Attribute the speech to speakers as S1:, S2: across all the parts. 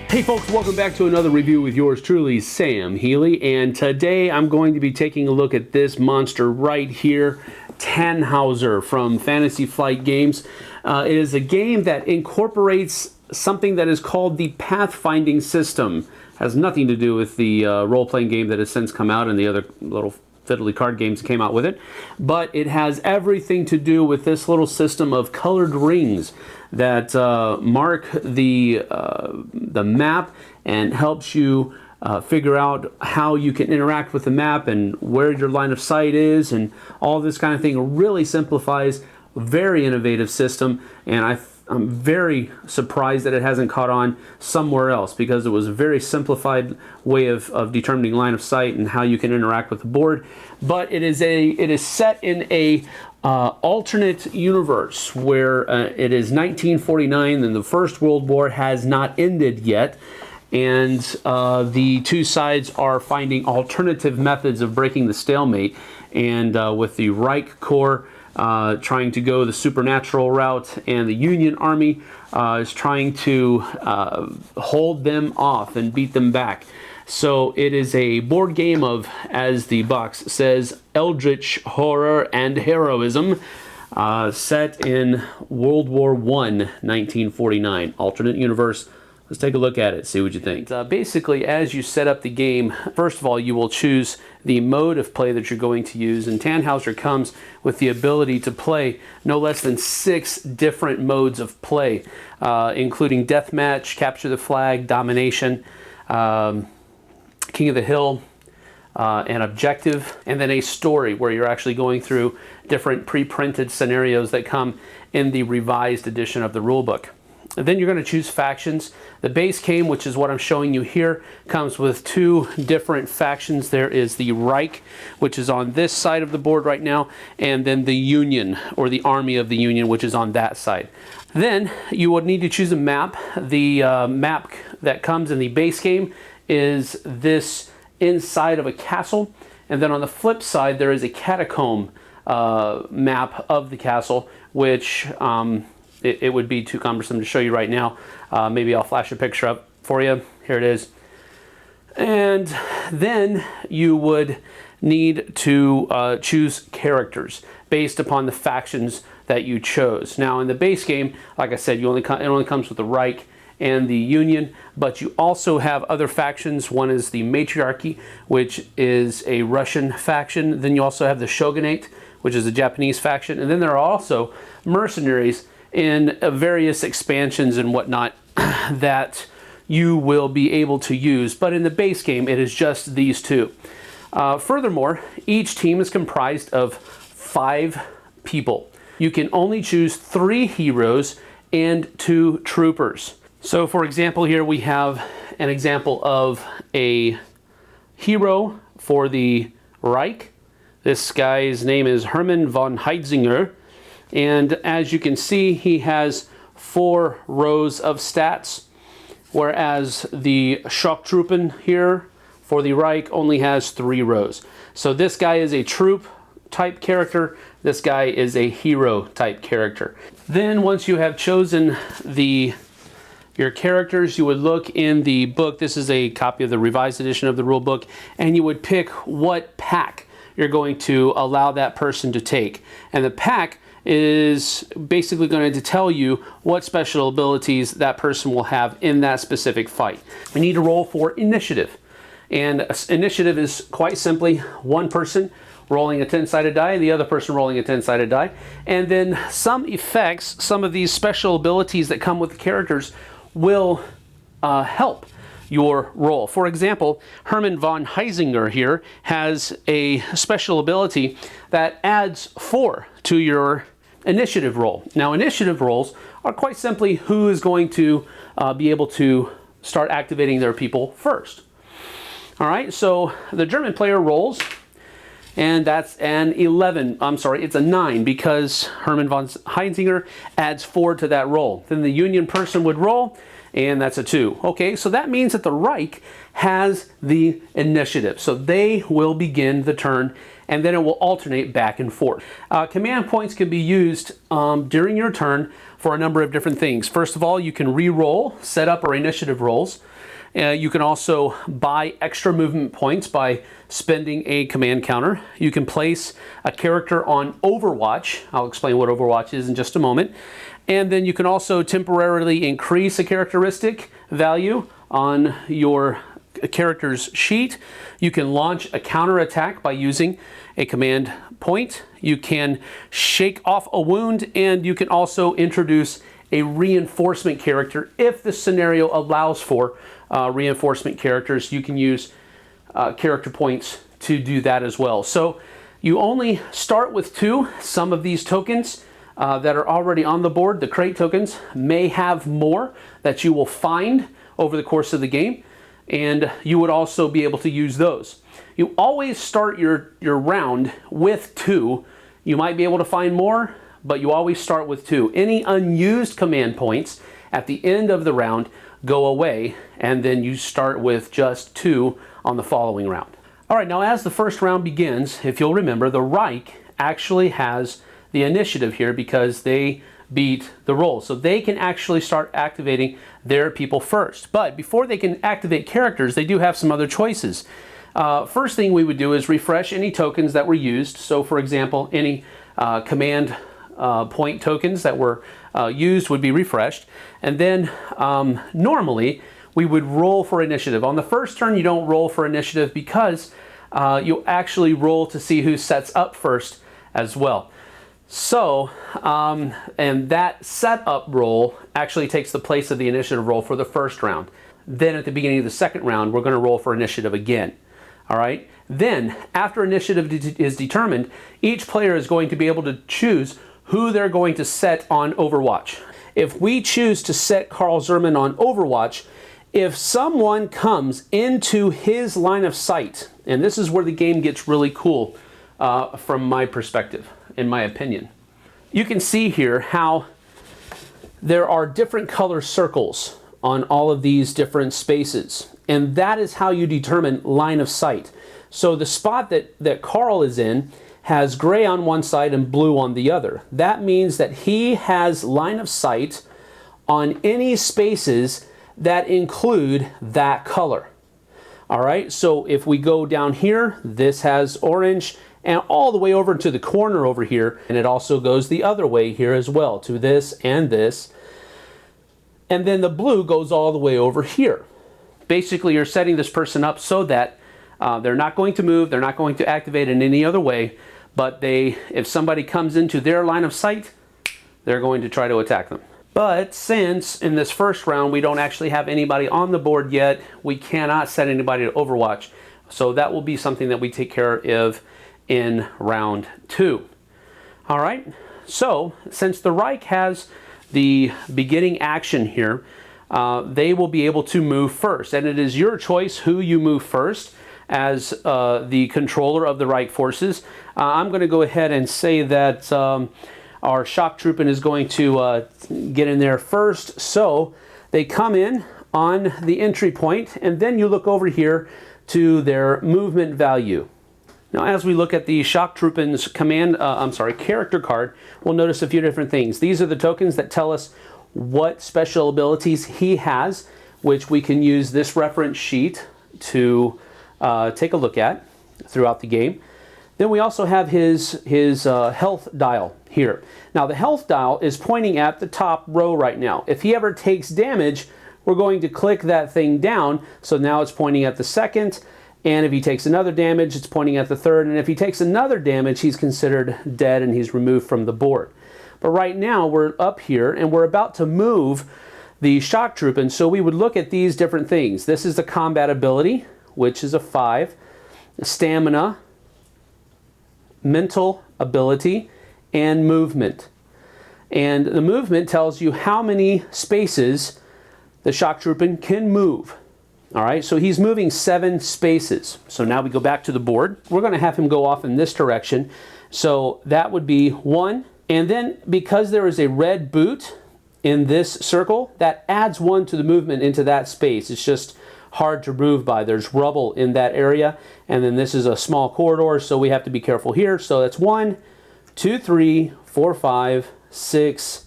S1: Hey folks, welcome back to another review with yours truly, Sam Healey, and today I'm going to be taking a look at this monster right here, Tannhauser from Fantasy Flight Games. It is a game that incorporates something that is called the pathfinding system. Has nothing to do with the role-playing game that has since come out and the other little fiddly card games that came out with it, but it has everything to do with this little system of colored rings that mark the map and helps you figure out how you can interact with the map and where your line of sight is and all this kind of thing. It really simplifies a very innovative system, and I'm very surprised that it hasn't caught on somewhere else, because it was a very simplified way of determining line of sight and how you can interact with the board. But it is set in a alternate universe where it is 1949 and the First World War has not ended yet, and the two sides are finding alternative methods of breaking the stalemate, and with the Reich Corps trying to go the supernatural route, and the Union Army is trying to hold them off and beat them back. So it is a board game of, as the box says, Eldritch horror and heroism, set in World War I, 1949, alternate universe. Let's take a look at it, see what you think. Basically, as you set up the game, first of all, you will choose the mode of play that you're going to use, and Tannhauser comes with the ability to play no less than 6 different modes of play, including deathmatch, capture the flag, domination, King of the Hill, an objective, and then a story where you're actually going through different pre-printed scenarios that come in the revised edition of the rulebook. And then you're going to choose factions. The base game, which is what I'm showing you here, comes with 2 different factions. There is the Reich, which is on this side of the board right now, and then the Union, or the Army of the Union, which is on that side. Then you would need to choose a map. The map that comes in the base game is this inside of a castle, and then on the flip side there is a catacomb map of the castle, which it would be too cumbersome to show you right now. Maybe I'll flash a picture up for you. Here it is. And then you would need to choose characters based upon the factions that you chose. Now in the base game, like I said, it only comes with the Reich and the Union, but you also have other factions. One is the Matriarchy, which is a Russian faction. Then you also have the Shogunate, which is a Japanese faction. And then there are also mercenaries in various expansions and whatnot that you will be able to use. But in the base game, it is just these 2. Furthermore, each team is comprised of 5 people. You can only choose 3 heroes and 2 troopers. So for example, here we have an example of a hero for the Reich. This guy's name is Hermann von Heitzinger, and as you can see, he has 4 rows of stats, whereas the Schocktruppen here for the Reich only has 3 rows. So this guy is a troop type character, this guy is a hero type character. Then once you have chosen your characters, you would look in the book. This is a copy of the revised edition of the rule book, and you would pick what pack you're going to allow that person to take. And the pack is basically going to tell you what special abilities that person will have in that specific fight. We need to roll for initiative. And initiative is quite simply one person rolling a 10-sided die, the other person rolling a 10-sided die. And then some effects, some of these special abilities that come with the characters will help your roll. For example, Hermann von Heitzinger here has a special ability that adds 4 to your initiative roll. Now, initiative rolls are quite simply who is going to be able to start activating their people first. All right, so the German player rolls, and that's an 11. I'm sorry, it's a 9, because Hermann von Heitzinger adds 4 to that roll. Then the Union person would roll, and that's a 2. Okay, so that means that the Reich has the initiative. So they will begin the turn, and then it will alternate back and forth. Command points can be used during your turn for a number of different things. First of all, you can re-roll, set up, or initiative rolls. You can also buy extra movement points by spending a command counter. You can place a character on Overwatch. I'll explain what Overwatch is in just a moment. And then you can also temporarily increase a characteristic value on your character's sheet. You can launch a counterattack by using a command point. You can shake off a wound, and you can also introduce a reinforcement character if the scenario allows for reinforcement characters. You can use character points to do that as well. So you only start with 2. Some of these tokens that are already on the board, the crate tokens, may have more that you will find over the course of the game, and you would also be able to use those. You always start your round with 2. You might be able to find more, but you always start with 2. Any unused command points at the end of the round go away, and then you start with just 2 on the following round. All right, now as the first round begins, if you'll remember, the Reich actually has the initiative here because they beat the roll. So they can actually start activating their people first. But before they can activate characters, they do have some other choices. First thing we would do is refresh any tokens that were used. So for example, any command point tokens that were used would be refreshed. And then normally we would roll for initiative. On the first turn, you don't roll for initiative because you actually roll to see who sets up first as well. So, and that setup roll actually takes the place of the initiative roll for the first round. Then at the beginning of the second round, we're going to roll for initiative again. All right. Then after initiative is determined, each player is going to be able to choose who they're going to set on Overwatch. If we choose to set Carl Zerman on Overwatch, if someone comes into his line of sight, and this is where the game gets really cool from my perspective, in my opinion. You can see here how there are different color circles on all of these different spaces, and that is how you determine line of sight. So the spot that Carl is in has gray on one side and blue on the other. That means that he has line of sight on any spaces that include that color. All right, so if we go down here, this has orange, and all the way over to the corner over here, and it also goes the other way here as well, to this and this. And then the blue goes all the way over here. Basically, you're setting this person up so that they're not going to move, they're not going to activate in any other way, but if somebody comes into their line of sight, they're going to try to attack them. But since in this first round we don't actually have anybody on the board yet, we cannot set anybody to Overwatch. So that will be something that we take care of in round 2. All right, so since the Reich has the beginning action here, they will be able to move first, and it is your choice who you move first as the controller of the Reich forces. I'm going to go ahead and say that our shock trooping is going to get in there first. So they come in on the entry point, and then you look over here to their movement value. Now, as we look at the shock trooping's character card, we'll notice a few different things. These are the tokens that tell us what special abilities he has, which we can use this reference sheet to take a look at throughout the game. Then we also have his health dial here. Now the health dial is pointing at the top row right now. If he ever takes damage, we're going to click that thing down. So now it's pointing at the second, and if he takes another damage, it's pointing at the third, and if he takes another damage, he's considered dead and he's removed from the board. But right now we're up here and we're about to move the shock troop, and so we would look at these different things. This is the combat ability, which is a 5, stamina, mental ability, and movement. And the movement tells you how many spaces the shock trooping can move. All right, so he's moving 7 spaces. So now we go back to the board. We're going to have him go off in this direction. So that would be 1. And then because there is a red boot in this circle, that adds 1 to the movement into that space. It's just hard to move by. There's rubble in that area, and then this is a small corridor, so we have to be careful here. So that's 1, 2, 3, 4, 5, 6,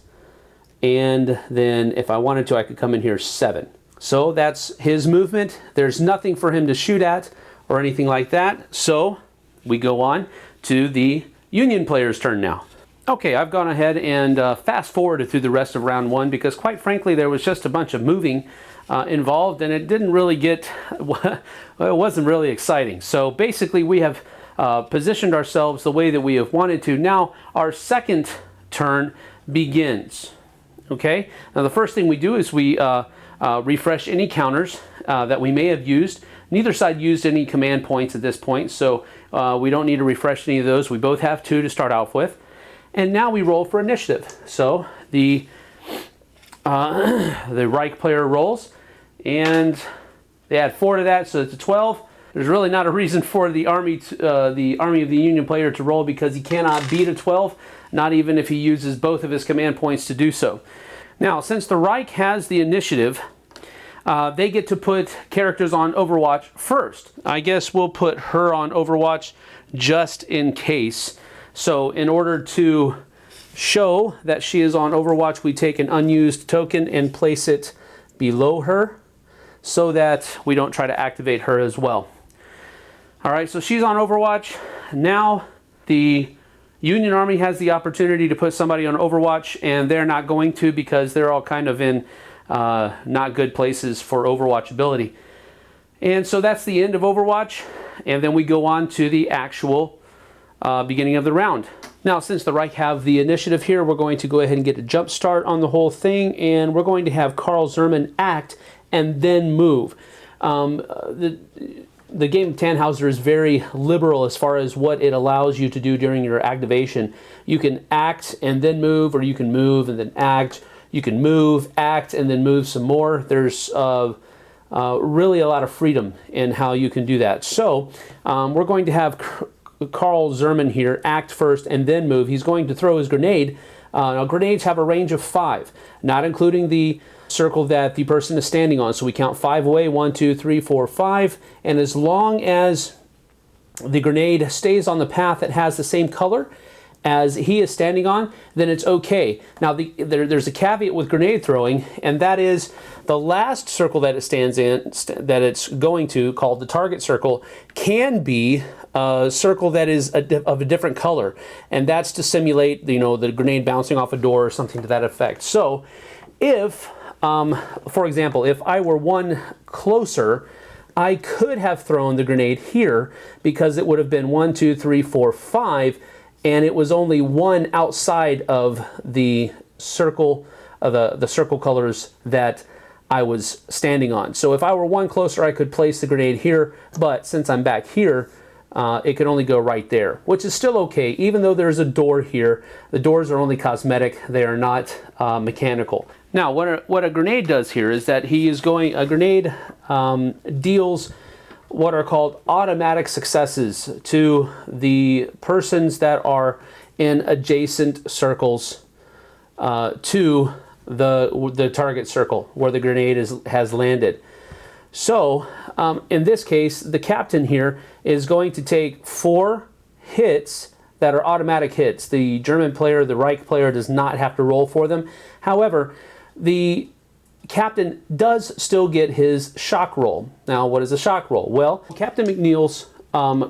S1: and then if I wanted to, I could come in here 7. So that's his movement. There's nothing for him to shoot at or anything like that. So we go on to the Union player's turn now. Okay, I've gone ahead and fast forwarded through the rest of round 1 because quite frankly there was just a bunch of moving involved, and it didn't really get, well, it wasn't really exciting. So basically we have positioned ourselves the way that we have wanted to. Now our second turn begins. Okay, now the first thing we do is we refresh any counters that we may have used. Neither side used any command points at this point, so we don't need to refresh any of those. We both have 2 to start off with. And now we roll for initiative. So the Reich player rolls, and they add 4 to that, so it's a 12. There's really not a reason for the army of the Union player to roll because he cannot beat a 12, not even if he uses both of his command points to do so. Now, since the Reich has the initiative, they get to put characters on Overwatch first. I guess we'll put her on Overwatch just in case. So in order to show that she is on Overwatch, we take an unused token and place it below her so that we don't try to activate her as well. All right, so she's on Overwatch. Now the Union Army has the opportunity to put somebody on Overwatch, and they're not going to because they're all kind of in not good places for Overwatch ability. And so that's the end of Overwatch, and then we go on to the actual beginning of the round. Now, since the Reich have the initiative here, we're going to go ahead and get a jump start on the whole thing, and we're going to have Karl Zerman act and then move. The game of Tannhauser is very liberal as far as what it allows you to do during your activation. You can act and then move, or you can move and then act. You can move, act, and then move some more. There's really a lot of freedom in how you can do that. So we're going to have Karl Zerman here act first and then move. He's going to throw his grenade. Now grenades have a range of 5, not including the circle that the person is standing on. So we count 5 away, 1, 2, 3, 4, 5. And as long as the grenade stays on the path that has the same color as he is standing on, then it's okay. Now there's a caveat with grenade throwing, and that is the last circle that it stands in, that it's going to, called the target circle, can be a circle that is of a different color, and that's to simulate, you know, the grenade bouncing off a door or something to that effect. So if, for example, if I were 1 closer, I could have thrown the grenade here because it would have been 1, 2, 3, 4, 5, and it was only 1 outside of the circle, the circle colors that I was standing on. So if I were 1 closer, I could place the grenade here, but since I'm back here, it could only go right there, which is still okay, even though there's a door here. The doors are only cosmetic, they are not mechanical. Now, what a grenade does here is that a grenade deals what are called automatic successes to the persons that are in adjacent circles to the target circle where the grenade has landed. So in this case, the captain here is going to take 4 hits that are automatic hits. The German player, the Reich player, does not have to roll for them. However, the captain does still get his shock roll. Now, what is a shock roll? Well, Captain McNeil's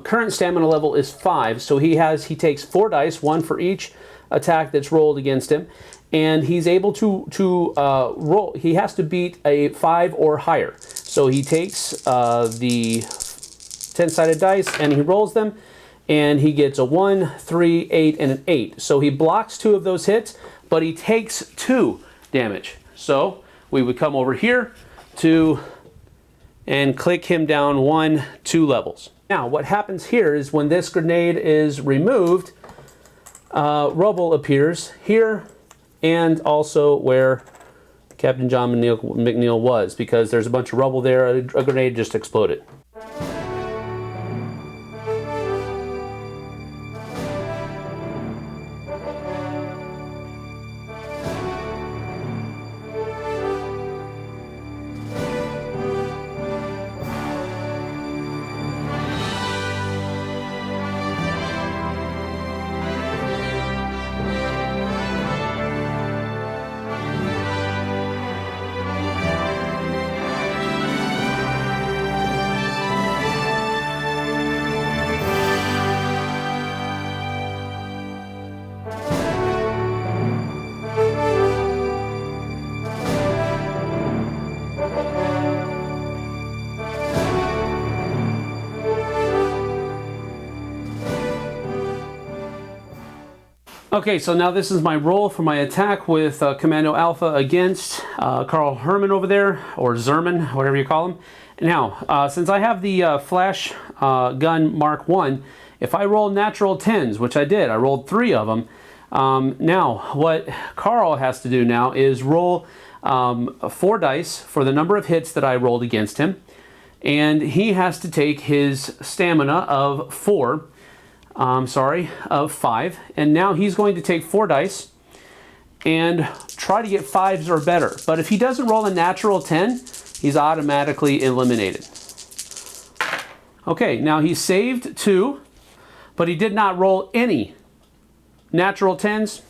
S1: current stamina level is 5, so he takes 4 dice, 1 for each attack that's rolled against him, and he's able to roll. He has to beat a 5 or higher. So he takes the 10-sided dice and he rolls them, and he gets a 1, 3, 8, and an 8. So he blocks 2 of those hits, but he takes 2 damage. So we would come over here and click him down 1, 2 levels. Now what happens here is when this grenade is removed, rubble appears here and also where Captain John McNeil was, because there's a bunch of rubble there. A grenade just exploded. Okay, so now this is my roll for my attack with Commando Alpha against Carl Herman over there, or Zerman, whatever you call him. Now, since I have the flash gun Mark 1, if I roll natural 10s, which I did, I rolled 3 of them. Now, what Carl has to do now is roll 4 dice for the number of hits that I rolled against him. And he has to take his stamina of 5. And now he's going to take 4 dice and try to get 5s or better. But if he doesn't roll a natural 10, he's automatically eliminated. Okay, now he saved 2, but he did not roll any natural 10s.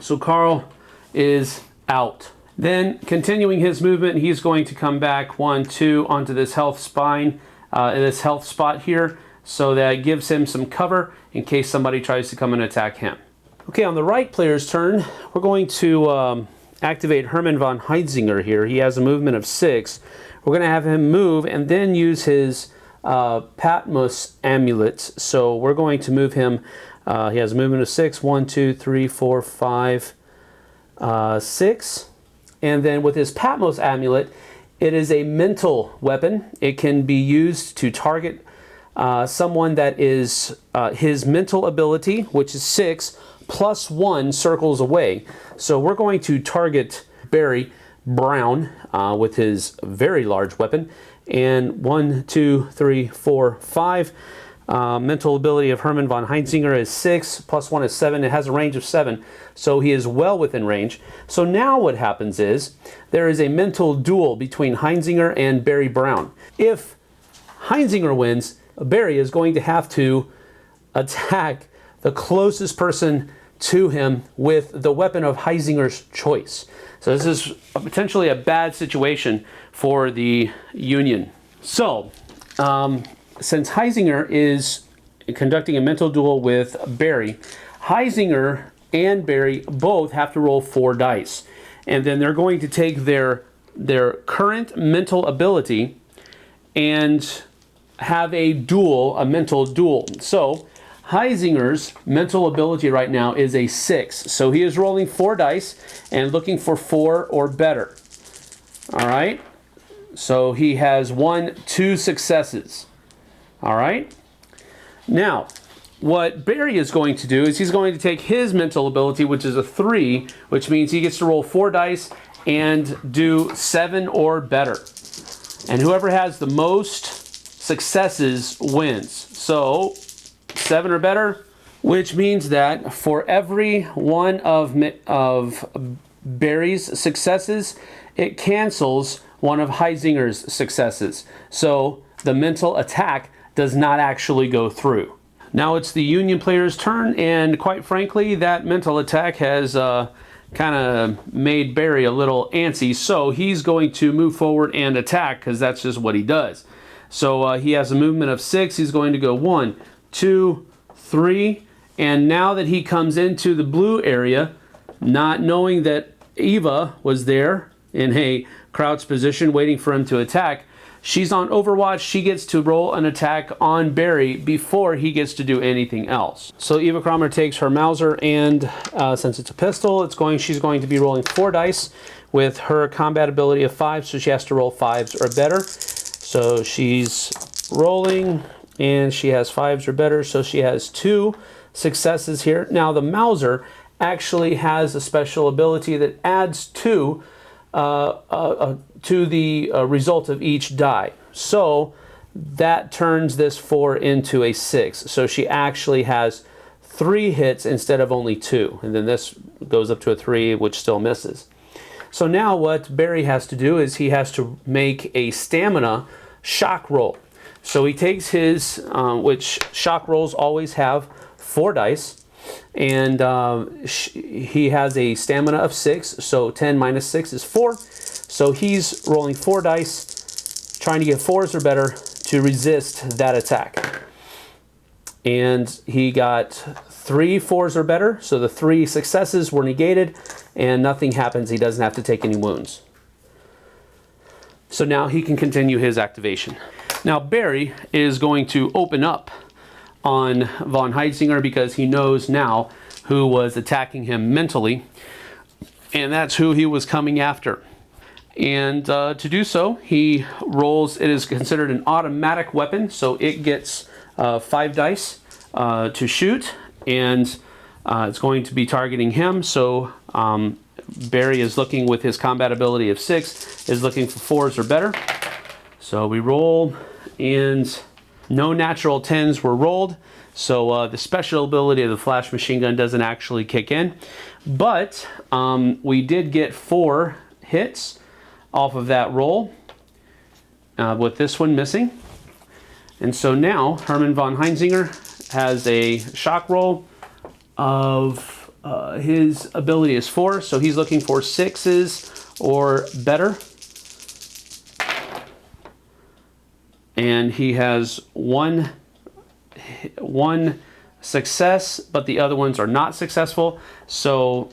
S1: So Carl is out. Then, continuing his movement, he's going to come back 1, 2 onto this health spine, this health spot here, so that gives him some cover in case somebody tries to come and attack him. Okay, on the right player's turn, we're going to activate Hermann von Heitzinger here. He has a movement of 6. We're going to have him move and then use his Patmos amulets. So we're going to move him. He has a movement of 6. 1, 2, 3, 4, 5, 6. And then with his Patmos amulet, it is a mental weapon. It can be used to target someone that is his mental ability, which is 6, plus 1 circles away. So we're going to target Barry Brown with his very large weapon. And 1, 2, 3, 4, 5. Mental ability of Hermann von Heitzinger is 6, plus 1 is 7. It has a range of 7, so he is well within range. So now what happens is there is a mental duel between Heitzinger and Barry Brown. If Heitzinger wins, Barry is going to have to attack the closest person to him with the weapon of Heitzinger's choice. So this is potentially a bad situation for the Union. So, since Heitzinger is conducting a mental duel with Barry, Heitzinger and Barry both have to roll 4 dice. And then they're going to take their current mental ability and have a duel, a mental duel. So Heitzinger's mental ability right now is a 6. So he is rolling 4 dice and looking for 4 or better. All right. So he has 2 successes. All right. Now, what Barry is going to do is he's going to take his mental ability, which is a 3, which means he gets to roll 4 dice and do 7 or better. And whoever has the most successes wins. So 7 or better, which means that for every one of Barry's successes, it cancels one of Heitzinger's successes. So the mental attack does not actually go through. Now it's the Union player's turn, and quite frankly, that mental attack has kind of made Barry a little antsy, so he's going to move forward and attack because that's just what he does. So he has a movement of 6. He's going to go 1, 2, 3, and now that he comes into the blue area, not knowing that Eva was there in a crouched position waiting for him to attack, she's on Overwatch. She gets to roll an attack on Barry before he gets to do anything else. So Eva Kramer takes her Mauser, and since it's a pistol, she's going to be rolling 4 dice with her combat ability of 5, so she has to roll 5s or better. So she's rolling, and she has 5s or better, so she has 2 successes here. Now the Mauser actually has a special ability that adds 2 to the result of each die. So that turns this 4 into a 6. So she actually has 3 hits instead of only 2. And then this goes up to a 3, which still misses. So now what Barry has to do is he has to make a stamina shock roll. So he takes his, which shock rolls always have 4 dice. And he has a stamina of 6, so 10 minus 6 is 4. So he's rolling 4 dice, trying to get 4s or better to resist that attack. And he got 3 4s or better, so the 3 successes were negated, and nothing happens. He doesn't have to take any wounds. So now he can continue his activation. Now Barry is going to open up on von Heitzinger because he knows now who was attacking him mentally, and that's who he was coming after. And to do so, he rolls, it is considered an automatic weapon, so it gets 5 dice to shoot, and it's going to be targeting him. So Barry is looking, with his combat ability of 6, is looking for 4s or better. So we roll, and no natural 10s were rolled, so the special ability of the flash machine gun doesn't actually kick in. But we did get 4 hits off of that roll, with this one missing. And so now Hermann von Heinzinger has a shock roll of, his ability is 4, so he's looking for 6s or better. And he has one success, but the other ones are not successful. So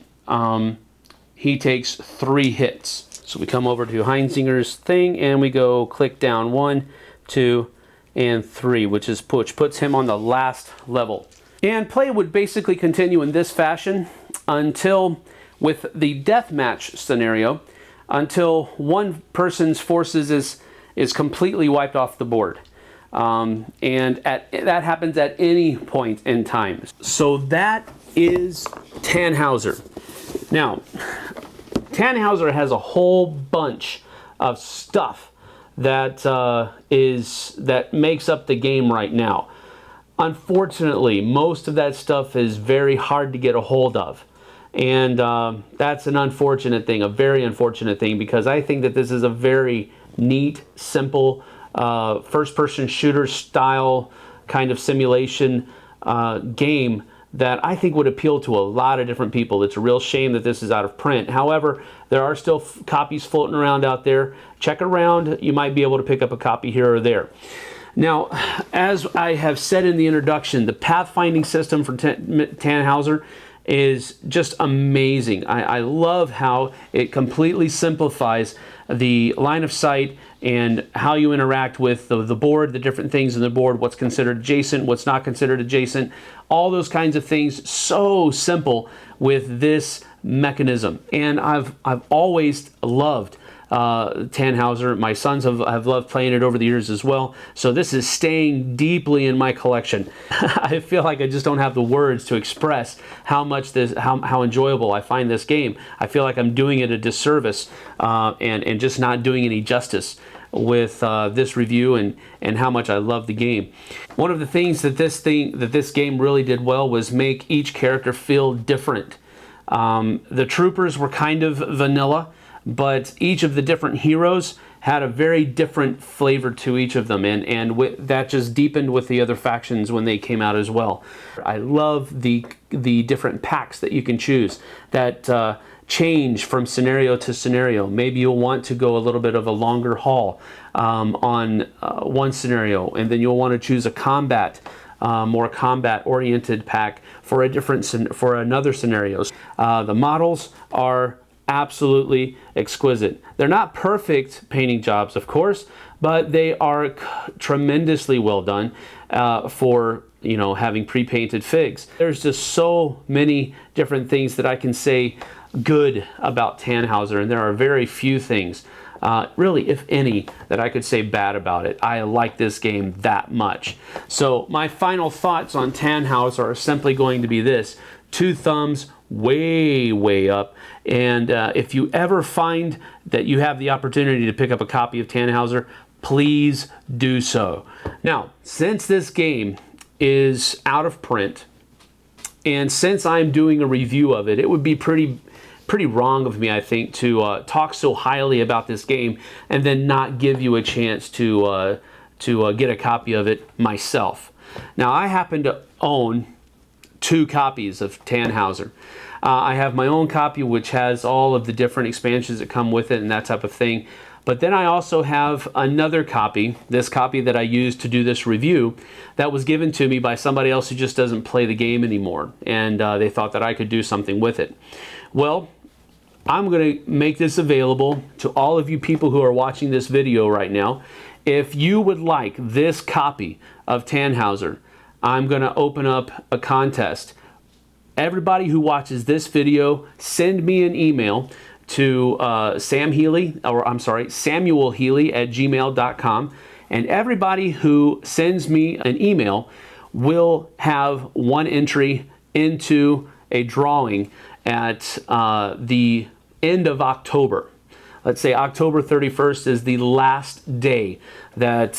S1: he takes 3 hits. So we come over to Heinzinger's thing and we go click down 1, 2, and 3, which puts him on the last level. And play would basically continue in this fashion until, with the deathmatch scenario, until one person's forces is completely wiped off the board. And that happens at any point in time. So that is Tannhauser. Now, Tannhauser has a whole bunch of stuff that makes up the game right now. Unfortunately, most of that stuff is very hard to get a hold of. And that's an unfortunate thing, a very unfortunate thing, because I think that this is a very neat, simple, first-person shooter style kind of simulation game that I think would appeal to a lot of different people. It's a real shame that this is out of print. However, there are still copies floating around out there. Check around. You might be able to pick up a copy here or there. Now, as I have said in the introduction, the pathfinding system for Tannhauser is just amazing. I love how it completely simplifies the line of sight and how you interact with the board, the different things in the board, what's considered adjacent, what's not considered adjacent, all those kinds of things. So simple with this mechanism. And I've always loved Tannhauser. My sons have loved playing it over the years as well. So this is staying deeply in my collection. I feel like I just don't have the words to express how much how enjoyable I find this game. I feel like I'm doing it a disservice and just not doing any justice with this review and how much I love the game. One of the things that this game really did well was make each character feel different. The troopers were kind of vanilla, but each of the different heroes had a very different flavor to each of them, and that just deepened with the other factions when they came out as well. I love the different packs that you can choose that change from scenario to scenario. Maybe you'll want to go a little bit of a longer haul on one scenario, and then you'll want to choose a more combat-oriented pack for another scenario. The models are absolutely exquisite. They're not perfect painting jobs, of course, but they are tremendously well done for having pre-painted figs. There's just so many different things that I can say good about Tannhauser, and there are very few things, really, if any, that I could say bad about it. I like this game that much. So my final thoughts on Tannhauser are simply going to be this: 2 thumbs, way up. And if you ever find that you have the opportunity to pick up a copy of Tannhauser, please do so. Now, since this game is out of print, and since I'm doing a review of it, it would be pretty wrong of me, I think, to talk so highly about this game and then not give you a chance to get a copy of it myself. Now, I happen to own 2 copies of Tannhauser. I have my own copy, which has all of the different expansions that come with it and that type of thing. But then I also have another copy, this copy that I used to do this review, that was given to me by somebody else who just doesn't play the game anymore. And they thought that I could do something with it. Well, I'm going to make this available to all of you people who are watching this video right now. If you would like this copy of Tannhauser, I'm going to open up a contest everybody who watches this video, send me an email to samuelhealey@gmail.com. And everybody who sends me an email will have one entry into a drawing at the end of October. Let's say October 31st is the last day that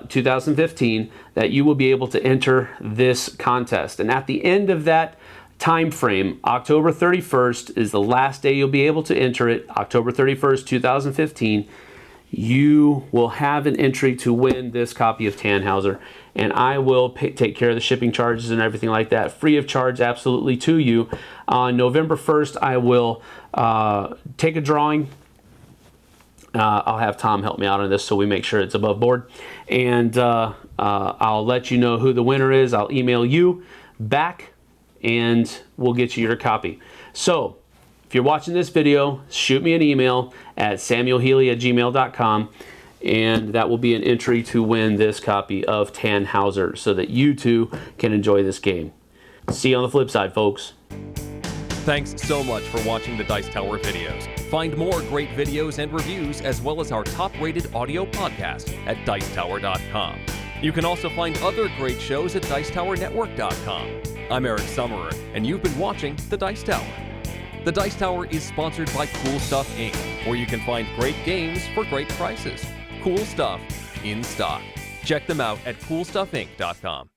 S1: 2015 that you will be able to enter this contest. And at the end of that time frame, October 31st is the last day you'll be able to enter it. October 31st, 2015, you will have an entry to win this copy of Tannhauser, and I will take care of the shipping charges and everything like that, free of charge, absolutely, to you. On November 1st, I will take a drawing. I'll have Tom help me out on this so we make sure it's above board, and I'll let you know who the winner is. I'll email you back, and we'll get you your copy. So if you're watching this video, shoot me an email at samuelhealey@gmail.com, and that will be an entry to win this copy of Tannhauser so that you too can enjoy this game. See you on the flip side, folks.
S2: Thanks so much for watching the Dice Tower videos. Find more great videos and reviews, as well as our top-rated audio podcast at Dicetower.com. You can also find other great shows at Dicetowernetwork.com. I'm Eric Summerer, and you've been watching The Dice Tower. The Dice Tower is sponsored by Cool Stuff Inc., where you can find great games for great prices. Cool stuff in stock. Check them out at CoolStuffInc.com.